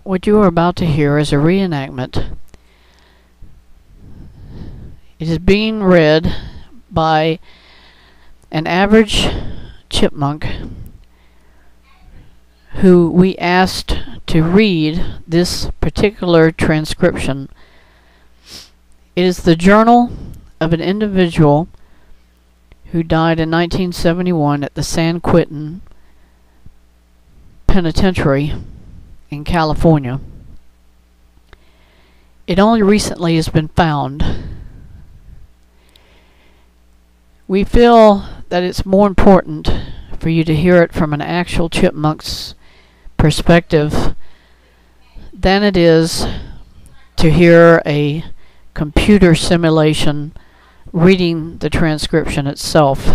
What you are about to hear is a reenactment. It is being read by an average chipmunk who we asked to read this particular transcription. It is the journal of an individual who died in 1971 at the San Quentin Penitentiary in California. It only recently has been found. We feel that it's more important for you to hear it from an actual chipmunk's perspective than it is to hear a computer simulation reading the transcription itself.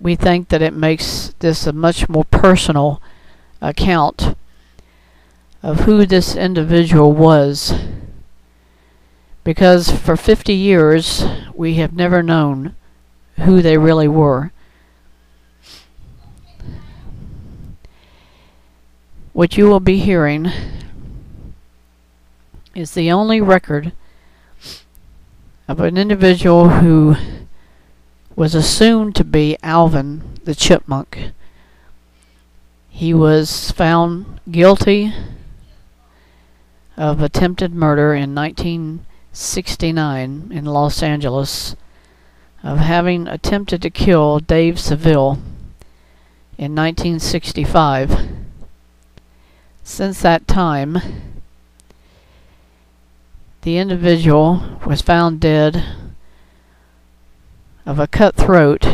We think that it makes this a much more personal account of who this individual was, because for 50 years we have never known who they really were. What you will be hearing is the only record of an individual who was assumed to be Alvin the chipmunk. He was found guilty of attempted murder in 1969 in Los Angeles, of having attempted to kill Dave Seville in 1965. Since that time, the individual was found dead of a cut throat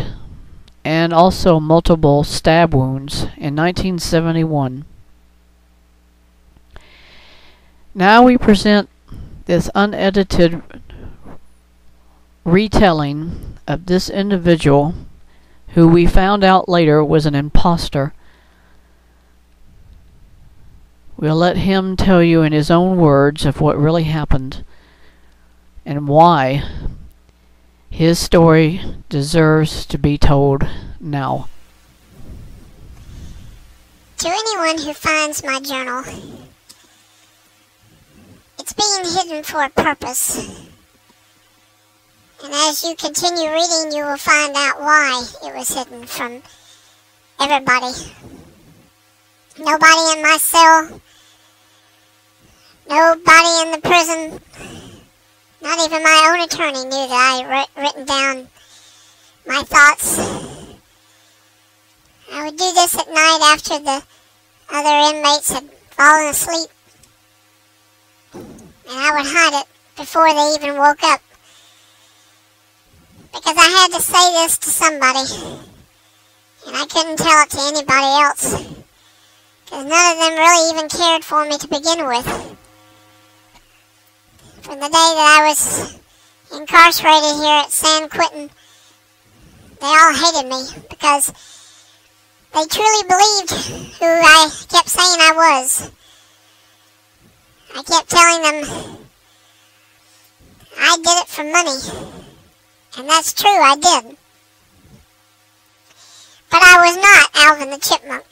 and also multiple stab wounds in 1971. Now we present this unedited retelling of this individual, who we found out later was an imposter. We'll let him tell you in his own words of what really happened and why his story deserves to be told now. To anyone who finds my journal, it's being hidden for a purpose. And as you continue reading, you will find out why it was hidden from everybody. Nobody in my cell, nobody in the prison, not even my own attorney knew that I had written down my thoughts. I would do this at night after the other inmates had fallen asleep. And I would hide it before they even woke up. Because I had to say this to somebody. And I couldn't tell it to anybody else. Because none of them really even cared for me to begin with. From the day that I was incarcerated here at San Quentin, they all hated me because they truly believed who I kept saying I was. I kept telling them I did it for money. And that's true, I did. But I was not Alvin the chipmunk.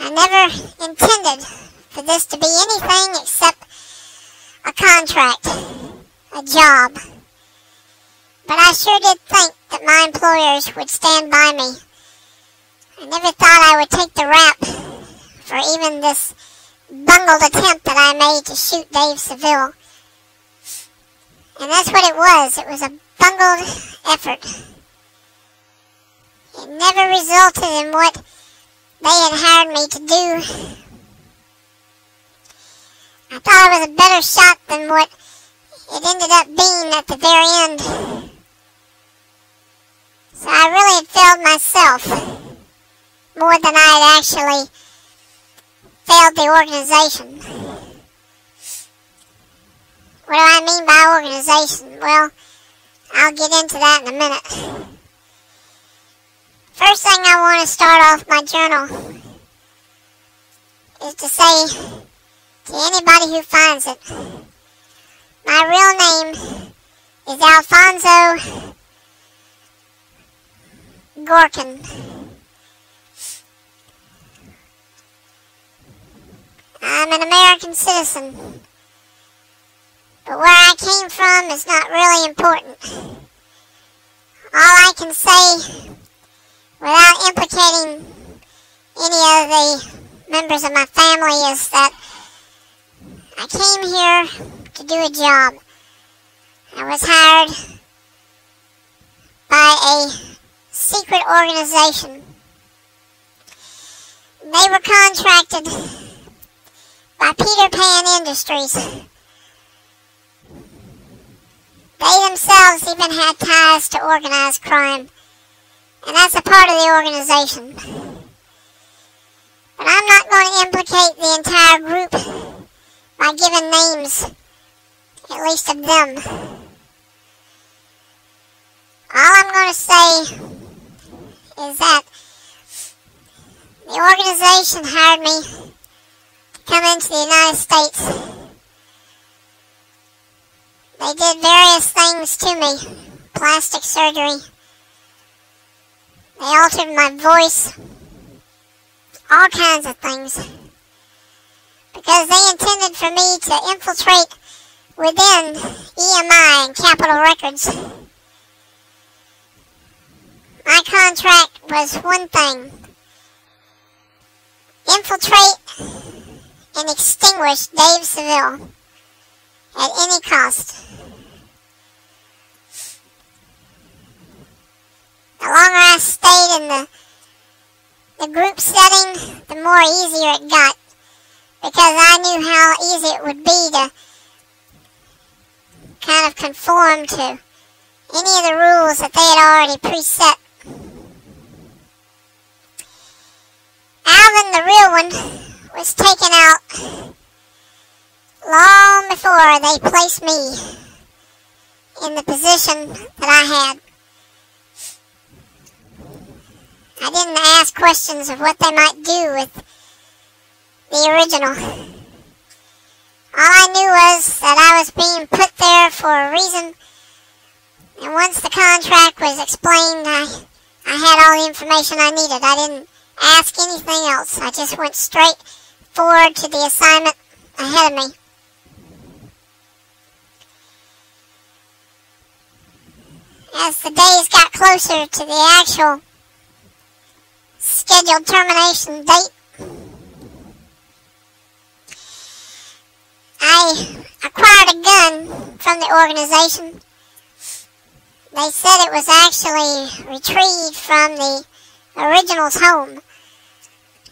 I never intended for this to be anything except a contract, a job. But I sure did think that my employers would stand by me. I never thought I would take the rap for even this bungled attempt that I made to shoot Dave Seville. And that's what it was. It was a bungled effort. It never resulted in what they had hired me to do. I thought I was a better shot than what it ended up being at the very end. So I really had failed myself more than I had actually failed the organization. What do I mean by organization? Well, I'll get into that in a minute. First thing I want to start off my journal is to say to anybody who finds it, my real name is Alfonso Gorkin. I'm an American citizen. But where I came from is not really important. All I can say, without implicating any of the members of my family, is that I came here to do a job. I was hired by a secret organization. They were contracted by Peter Pan Industries. They themselves even had ties to organized crime, and that's a part of the organization. But I'm not going to implicate the entire group by giving names, at least of them. All I'm going to say is that the organization hired me to come into the United States. They did various things to me. Plastic surgery. They altered my voice. All kinds of things. Because they intended for me to infiltrate within EMI and Capitol Records. My contract was one thing. Infiltrate and extinguish Dave Seville at any cost. The longer I stayed in the group setting, the more easier it got. Because I knew how easy it would be to kind of conform to any of the rules that they had already preset. Alvin, the real one, was taken out long before they placed me in the position that I had. I didn't ask questions of what they might do with the original. All I knew was that I was being put there for a reason, and once the contract was explained, I had all the information I needed. I didn't ask anything else. I just went straight forward to the assignment ahead of me. As the days got closer to the actual scheduled termination date, I acquired a gun from the organization. They said it was actually retrieved from the original's home.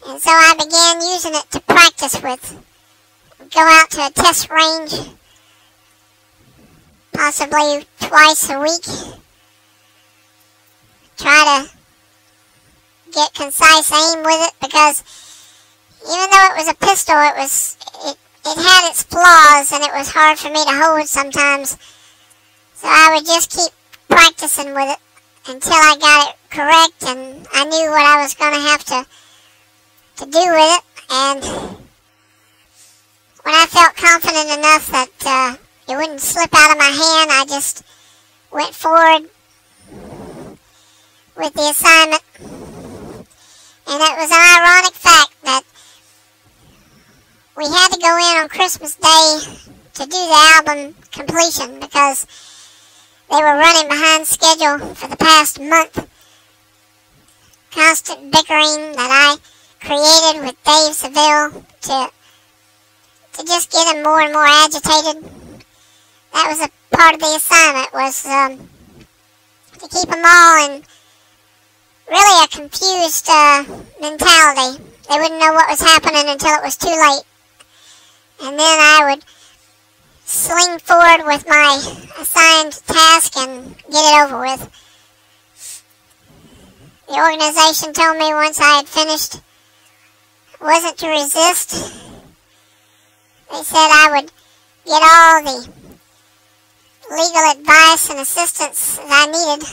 And so I began using it to practice with. Go out to a test range, possibly twice a week. Try to get concise aim with it, because even though it was a pistol, it had its flaws, and it was hard for me to hold sometimes. So I would just keep practicing with it until I got it correct, and I knew what I was going to have to do with it. And when I felt confident enough that it wouldn't slip out of my hand, I just went forward with the assignment. And it was an ironic fact that we had to go in on Christmas Day to do the album completion, because they were running behind schedule for the past month. Constant bickering that I created with Dave Seville to just get him more and more agitated. That was a part of the assignment, was to keep them all in really a confused mentality. They wouldn't know what was happening until it was too late. And then I would sling forward with my assigned task and get it over with. The organization told me once I had finished, it wasn't to resist. They said I would get all the legal advice and assistance that I needed.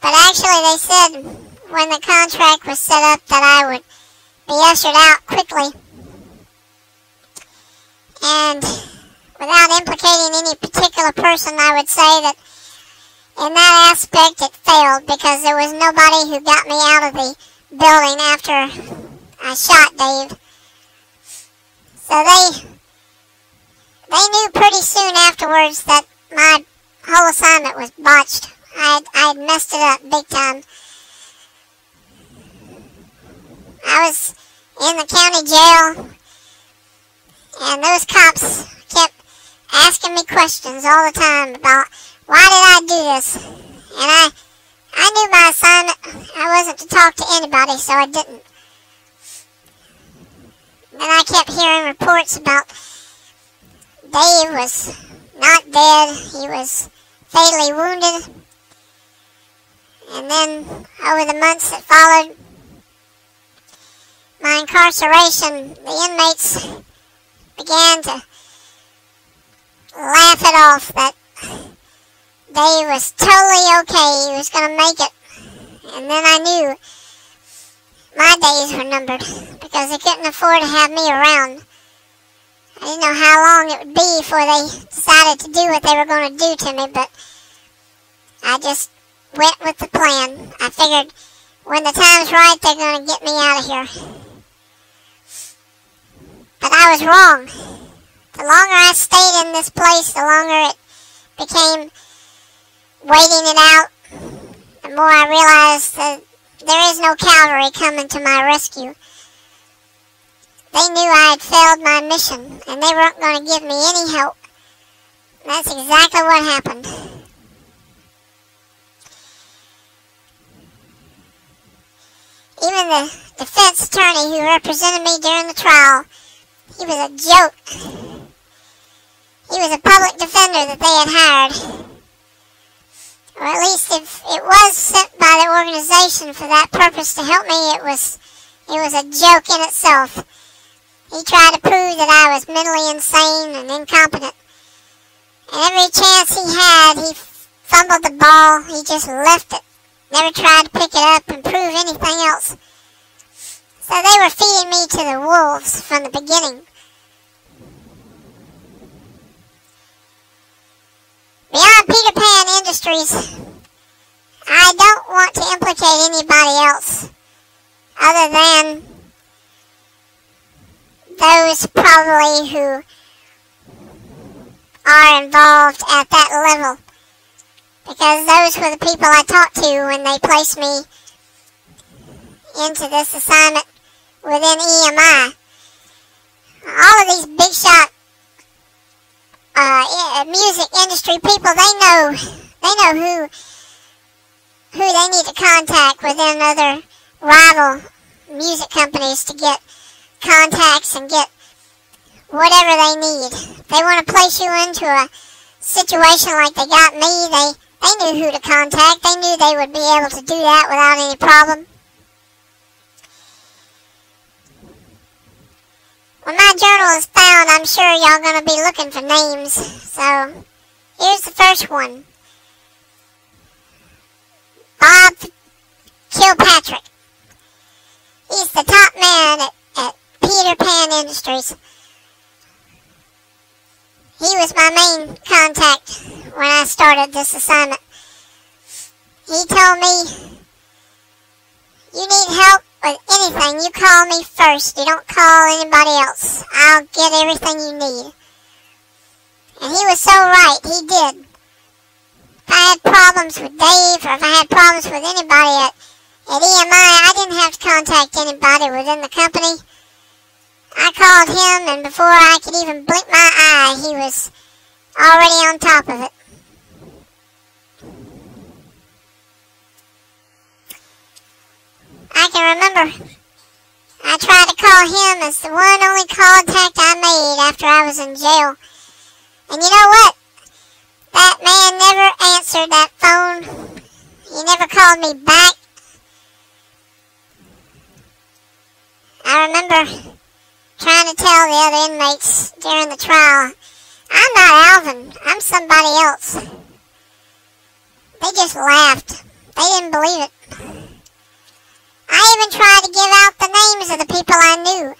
But actually they said when the contract was set up that I would be ushered out quickly. And without implicating any particular person, I would say that in that aspect it failed, because there was nobody who got me out of the building after I shot Dave. So they knew pretty soon afterwards that my whole assignment was botched. I had messed it up big time. I was in the county jail, and those cops kept asking me questions all the time about why did I do this. And I knew my assignment. I wasn't to talk to anybody, so I didn't. Then I kept hearing reports about Dave was not dead. He was fatally wounded. And then over the months that followed my incarceration, the inmates began to laugh it off that Dave was totally okay. He was going to make it. And then I knew my days were numbered because they couldn't afford to have me around. I didn't know how long it would be before they decided to do what they were going to do to me, but I just went with the plan. I figured when the time's right, they're going to get me out of here. But I was wrong. The longer I stayed in this place, the longer it became waiting it out. The more I realized that there is no cavalry coming to my rescue. They knew I had failed my mission, and they weren't going to give me any help. And that's exactly what happened. Even the defense attorney who represented me during the trial, he was a joke. He was a public defender that they had hired. Or at least if it was sent by the organization for that purpose to help me, it was a joke in itself. He tried to prove that I was mentally insane and incompetent. And every chance he had, he fumbled the ball. He just left it. Never tried to pick it up and prove anything else. So they were feeding me to the wolves from the beginning. Beyond Peter Pan Industries, I don't want to implicate anybody else other than those probably who are involved at that level. Because those were the people I talked to when they placed me into this assignment within EMI. All of these big shot music industry people, they know who they need to contact within other rival music companies to get contacts and get whatever they need. They want to place you into a situation like they got me. They knew who to contact. They knew they would be able to do that without any problem. When my journal is found, I'm sure y'all going to be looking for names. So, here's the first one. Bob Kilpatrick. He's the top man at Peter Pan Industries. He was my main contact when I started this assignment. He told me, you need help with anything, you call me first. You don't call anybody else. I'll get everything you need. And he was so right. He did. If I had problems with Dave, or if I had problems with anybody at EMI, I didn't have to contact anybody within the company. I called him, and before I could even blink my eye, he was already on top of it. I can remember I tried to call him as the one only contact I made after I was in jail. And you know what? That man never answered that phone. He never called me back. I remember trying to tell the other inmates during the trial, I'm not Alvin, I'm somebody else. They just laughed. They didn't believe it. I even tried to give out the names of the people I knew.